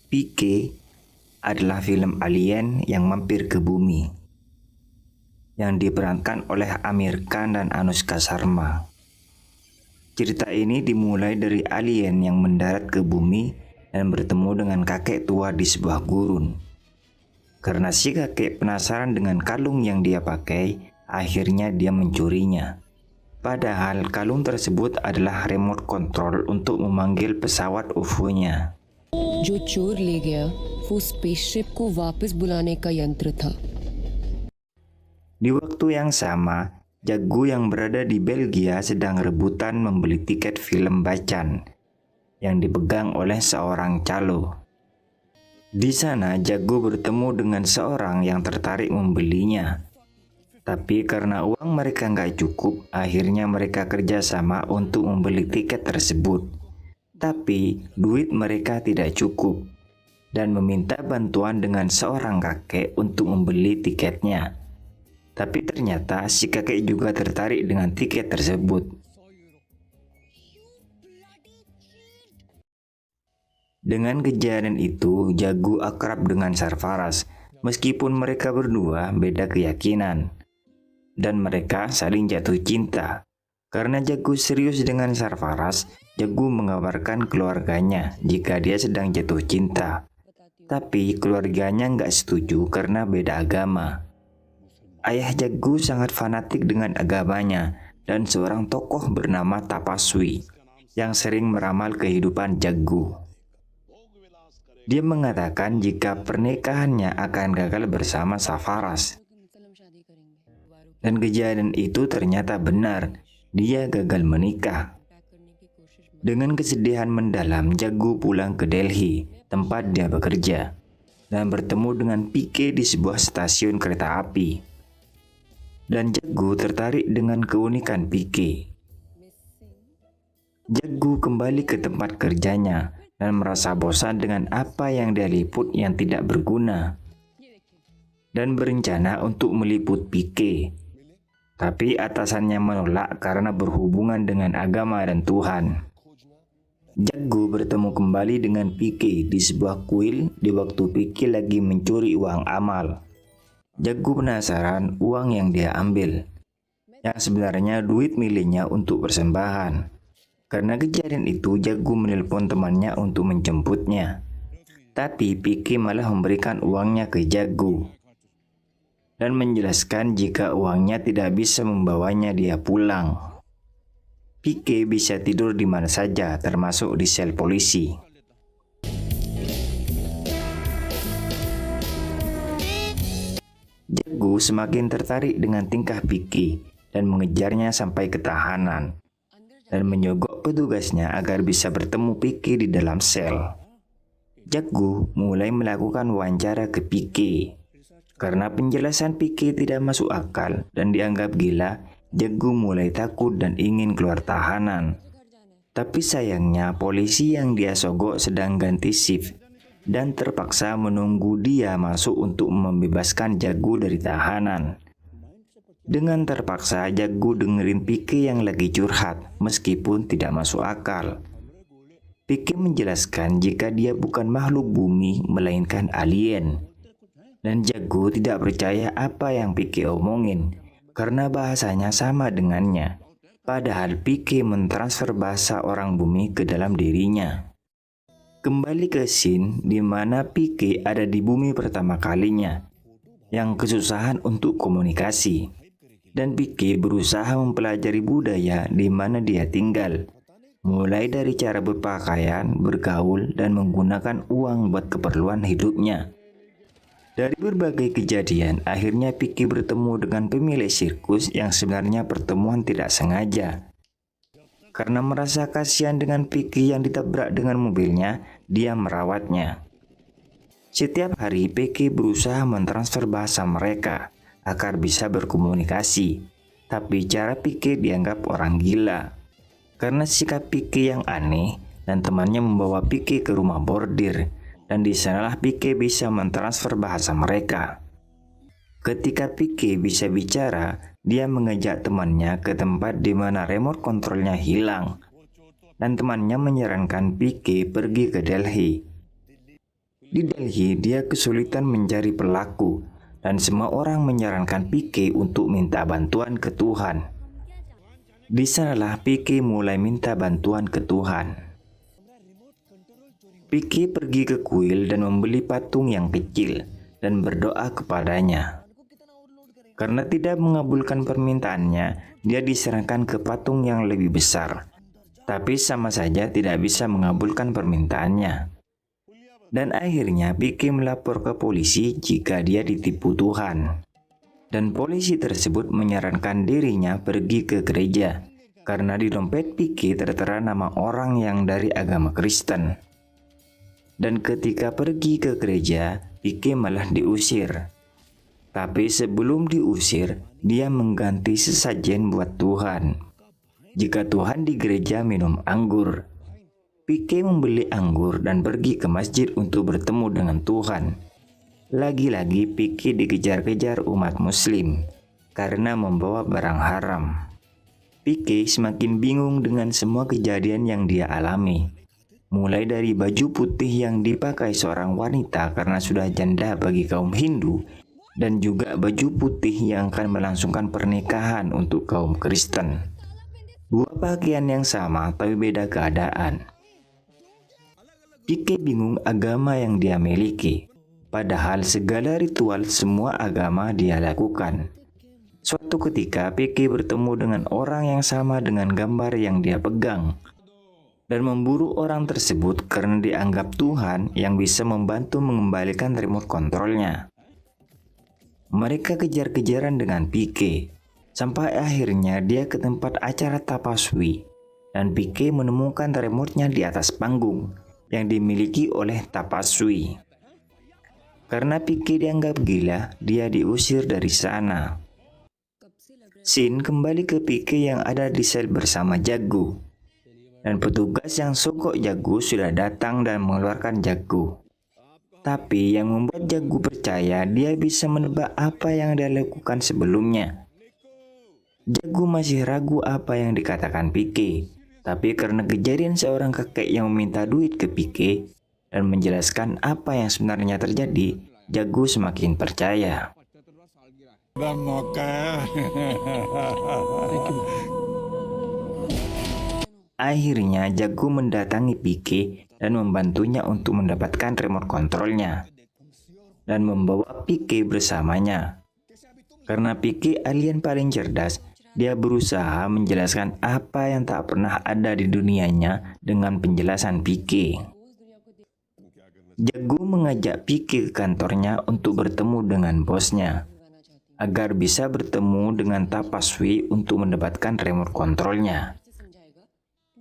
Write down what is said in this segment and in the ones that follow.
PK adalah film alien yang mampir ke bumi yang diperankan oleh Amir Khan dan Anushka Sharma. Cerita ini dimulai dari alien yang mendarat ke bumi dan bertemu dengan kakek tua di sebuah gurun. Karena si kakek penasaran dengan kalung yang dia pakai, akhirnya dia mencurinya. Padahal kalung tersebut adalah remote control untuk memanggil pesawat UFO-nya. जो चोर ले गया वो स्पेसशिप को वापस बुलाने का यंत्र था। Di waktu yang sama, Jagu yang berada di Belgia sedang rebutan membeli tiket film Bacan yang dipegang oleh seorang calo. Di sana, Jagu bertemu dengan seorang yang tertarik membelinya. Tapi karena uang mereka nggak cukup, akhirnya mereka kerjasama untuk membeli tiket tersebut. Tapi duit mereka tidak cukup dan meminta bantuan dengan seorang kakek untuk membeli tiketnya. Tapi ternyata si kakek juga tertarik dengan tiket tersebut. Dengan kejadian itu, Jagu akrab dengan Sarfaraz, meskipun mereka berdua beda keyakinan. Dan mereka saling jatuh cinta. Karena Jagu serius dengan Sarfaraz, Jagu mengabarkan keluarganya jika dia sedang jatuh cinta. Tapi keluarganya nggak setuju karena beda agama. Ayah Jagu sangat fanatik dengan agamanya dan seorang tokoh bernama Tapaswi yang sering meramal kehidupan Jagu. Dia mengatakan jika pernikahannya akan gagal bersama Sarfaraz. Dan kejadian itu ternyata benar, dia gagal menikah. Dengan kesedihan mendalam, Jagu pulang ke Delhi, tempat dia bekerja, dan bertemu dengan PK di sebuah stasiun kereta api. Dan Jagu tertarik dengan keunikan PK. Jagu kembali ke tempat kerjanya dan merasa bosan dengan apa yang dia liput yang tidak berguna, dan berencana untuk meliput PK. Tapi atasannya menolak karena berhubungan dengan agama dan Tuhan. Jagu bertemu kembali dengan PK di sebuah kuil di waktu PK lagi mencuri uang amal. Jagu penasaran uang yang dia ambil, yang sebenarnya duit miliknya untuk persembahan. Karena kejadian itu, Jagu menelpon temannya untuk menjemputnya. Tapi PK malah memberikan uangnya ke Jagu dan menjelaskan jika uangnya tidak bisa membawanya dia pulang. PK bisa tidur di mana saja, termasuk di sel polisi. Jagu semakin tertarik dengan tingkah PK dan mengejarnya sampai ke tahanan dan menyogok petugasnya agar bisa bertemu PK di dalam sel. Jagu mulai melakukan wawancara ke PK. Karena penjelasan PK tidak masuk akal dan dianggap gila, Jagu mulai takut dan ingin keluar tahanan. Tapi sayangnya polisi yang dia sogok sedang ganti shift dan terpaksa menunggu dia masuk untuk membebaskan Jagu dari tahanan. Dengan terpaksa, Jagu dengerin PK yang lagi curhat meskipun tidak masuk akal. PK menjelaskan jika dia bukan makhluk bumi melainkan alien. Dan Jagu tidak percaya apa yang PK omongin karena bahasanya sama dengannya. Padahal PK mentransfer bahasa orang bumi ke dalam dirinya. Kembali ke scene di mana PK ada di bumi pertama kalinya, yang kesusahan untuk komunikasi. Dan PK berusaha mempelajari budaya di mana dia tinggal, mulai dari cara berpakaian, bergaul, dan menggunakan uang buat keperluan hidupnya. Dari berbagai kejadian, akhirnya PK bertemu dengan pemilik sirkus yang sebenarnya pertemuan tidak sengaja. Karena merasa kasihan dengan PK yang ditabrak dengan mobilnya, dia merawatnya. Setiap hari PK berusaha mentransfer bahasa mereka agar bisa berkomunikasi. Tapi cara PK dianggap orang gila. Karena sikap PK yang aneh dan temannya membawa PK ke rumah bordir. Dan di sanalah PK bisa mentransfer bahasa mereka. Ketika PK bisa bicara, dia mengajak temannya ke tempat di mana remote kontrolnya hilang. Dan temannya menyarankan PK pergi ke Delhi. Di Delhi, dia kesulitan mencari pelaku dan semua orang menyarankan Pique untuk minta bantuan ke Tuhan. Di sanalah Pique mulai minta bantuan ke Tuhan. Pique pergi ke kuil dan membeli patung yang kecil dan berdoa kepadanya. Karena tidak mengabulkan permintaannya, dia diserahkan ke patung yang lebih besar. Tapi sama saja tidak bisa mengabulkan permintaannya. Dan akhirnya Pique melapor ke polisi jika dia ditipu Tuhan. Dan polisi tersebut menyarankan dirinya pergi ke gereja karena di dompet Pique tertera nama orang yang dari agama Kristen. Dan ketika pergi ke gereja, Pique malah diusir. Tapi sebelum diusir, dia mengganti sesajen buat Tuhan. Jika Tuhan di gereja minum anggur, Pique membeli anggur dan pergi ke masjid untuk bertemu dengan Tuhan. Lagi-lagi Pique dikejar-kejar umat muslim karena membawa barang haram. Pique semakin bingung dengan semua kejadian yang dia alami. Mulai dari baju putih yang dipakai seorang wanita karena sudah janda bagi kaum Hindu, dan juga baju putih yang akan melangsungkan pernikahan untuk kaum Kristen. Dua pakaian yang sama tapi beda keadaan. Pique bingung agama yang dia miliki, padahal segala ritual semua agama dia lakukan. Suatu ketika Pique bertemu dengan orang yang sama dengan gambar yang dia pegang dan memburu orang tersebut karena dianggap Tuhan yang bisa membantu mengembalikan remote kontrolnya. Mereka kejar-kejaran dengan Pique sampai akhirnya dia ke tempat acara tapaswi dan Pique menemukan remote-nya di atas panggung yang dimiliki oleh tapaswi. Karena Pique dianggap gila, dia diusir dari sana. Sin kembali ke Pique yang ada di sel bersama Jago. Dan petugas yang sogok Jago sudah datang dan mengeluarkan Jago. Tapi yang membuat Jago percaya dia bisa menebak apa yang dia lakukan sebelumnya. Jago masih ragu apa yang dikatakan Pique. Tapi karena kejadian seorang kakek yang meminta duit ke Pique dan menjelaskan apa yang sebenarnya terjadi, Jago semakin percaya. Akhirnya Jago mendatangi Pique dan membantunya untuk mendapatkan remote kontrolnya dan membawa Pique bersamanya. Karena Pique alien paling cerdas, dia berusaha menjelaskan apa yang tak pernah ada di dunianya dengan penjelasan Pique. Jago mengajak Pique ke kantornya untuk bertemu dengan bosnya, agar bisa bertemu dengan Tapaswi untuk mendapatkan remote kontrolnya.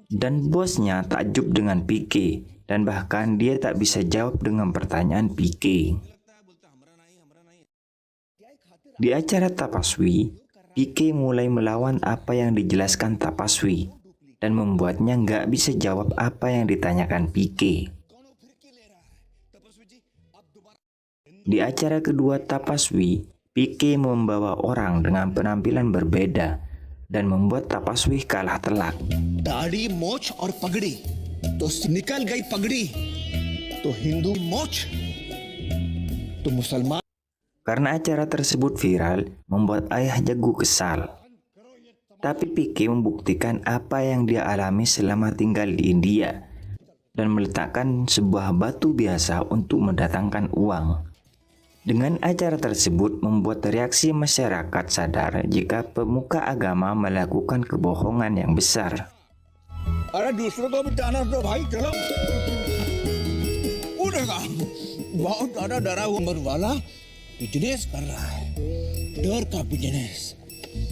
Dan bosnya takjub dengan Pique, dan bahkan dia tak bisa jawab dengan pertanyaan Pique. Di acara Tapaswi, Pique mulai melawan apa yang dijelaskan Tapaswi dan membuatnya nggak bisa jawab apa yang ditanyakan Pique. Di acara kedua Tapaswi, Pique membawa orang dengan penampilan berbeda dan membuat Tapaswi kalah telak. दाढ़ी मोछ और पगड़ी तो निकल गई पगड़ी तो हिंदू मोछ तो मुसलमान. Karena acara tersebut viral, membuat ayah Jago kesal. Tapi Pique membuktikan apa yang dia alami selama tinggal di India dan meletakkan sebuah batu biasa untuk mendatangkan uang. Dengan acara tersebut membuat reaksi masyarakat sadar jika pemuka agama melakukan kebohongan yang besar. अरे दूसरों को भी डाना तो भाई चलो उड़ेगा बहुत ज्यादा डरा हुआ मरवाला बिजनेस कर रहा है डर का बिजनेस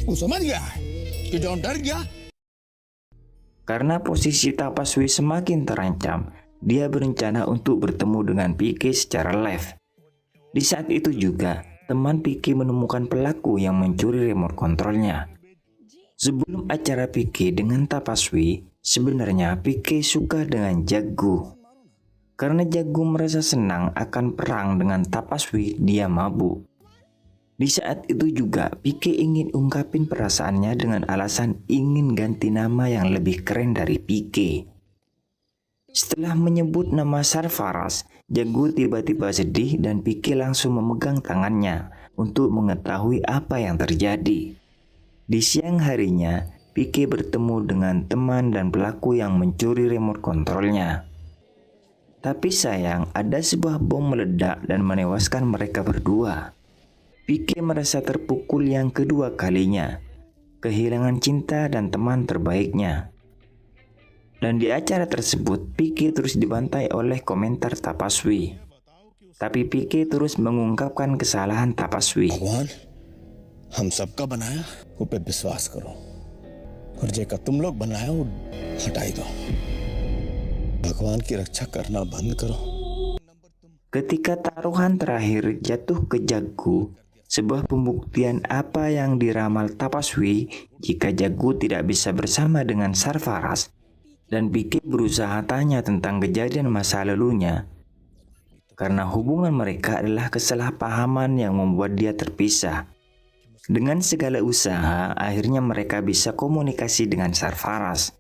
वो समझ गया कि जो डर गया. Karena posisi Tapaswi semakin terancam, dia berencana untuk bertemu dengan Pique secara live. Di saat itu juga, teman Pique menemukan pelaku yang mencuri remote kontrolnya. Sebelum acara Pique dengan Tapaswi, sebenarnya Pique suka dengan Jago. Karena Jago merasa senang akan perang dengan Tapaswi, dia mabuk. Di saat itu juga Pique ingin ungkapin perasaannya dengan alasan ingin ganti nama yang lebih keren dari Pique. Setelah menyebut nama Sarfaraz, Jagu tiba-tiba sedih dan Vicky langsung memegang tangannya untuk mengetahui apa yang terjadi. Di siang harinya, Vicky bertemu dengan teman dan pelaku yang mencuri remote kontrolnya. Tapi sayang, ada sebuah bom meledak dan menewaskan mereka berdua. Vicky merasa terpukul yang kedua kalinya, kehilangan cinta dan teman terbaiknya. Dan di acara tersebut, Vicky terus dibantai oleh komentar Tapaswi. Tapi Vicky terus mengungkapkan kesalahan Tapaswi. भगवान हम सबका बनाया वो पे विश्वास करो और जेका तुम लोग बनाया वो हटाई दो भगवान की रक्षा करना बंद करो Ketika taruhan terakhir jatuh ke Jagu, sebuah pembuktian apa yang diramal Tapaswi jika Jagu tidak bisa bersama dengan Sarfaraz, dan Vicky berusaha tanya tentang kejadian masa lalunya, karena hubungan mereka adalah kesalahpahaman yang membuat dia terpisah. Dengan segala usaha, akhirnya mereka bisa komunikasi dengan Sarfaraz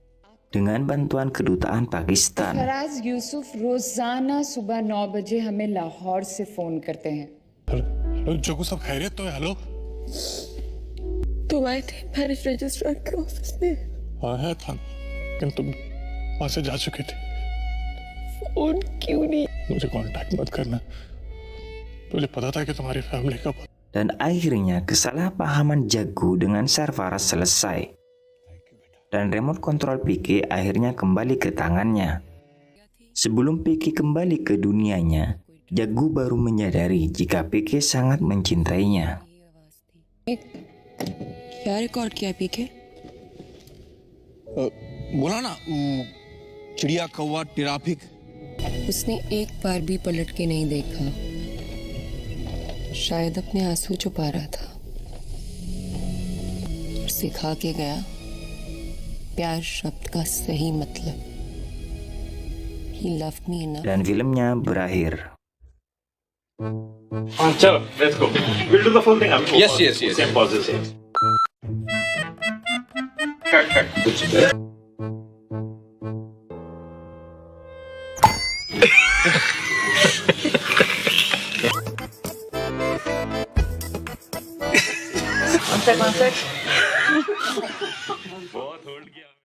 dengan bantuan kedutaan Pakistan. Faraz यूसुफ रोजाना सुबह 9 बजे हमें लाहौर से फोन करते हैं। हेलो जगू सब खैरियत तो है? हेलो तुम आए थे मैरिज रजिस्ट्रार के ऑफिस में? हाँ है था, लेकिन तुम वहां से जा चुके थे। फोन क्यों नहीं? मुझे कांटेक्ट मत करना, मुझे पता था कि तुम्हारी फैमिली का Dan akhirnya kesalahpahaman Jagu dengan Sarfaraz selesai. Dan remote kontrol Vicky akhirnya kembali ke tangannya. Sebelum Vicky kembali ke dunianya, Jagu baru menyadari jika Vicky sangat mencintainya. क्या रिकॉर्ड किया पीके? बोला ना चिड़िया कौवा ट्रैफिक उसने एक बार भी पलट के नहीं देखा, शायद अपने आंसू छुपा रहा था। सिखा के गया प्यार शब्द का सही मतलब। He loved me enough. Dan filmnya berakhir. चलो let's go we'll do the full thing Yes, yes, yes. Same poses here cut One sec.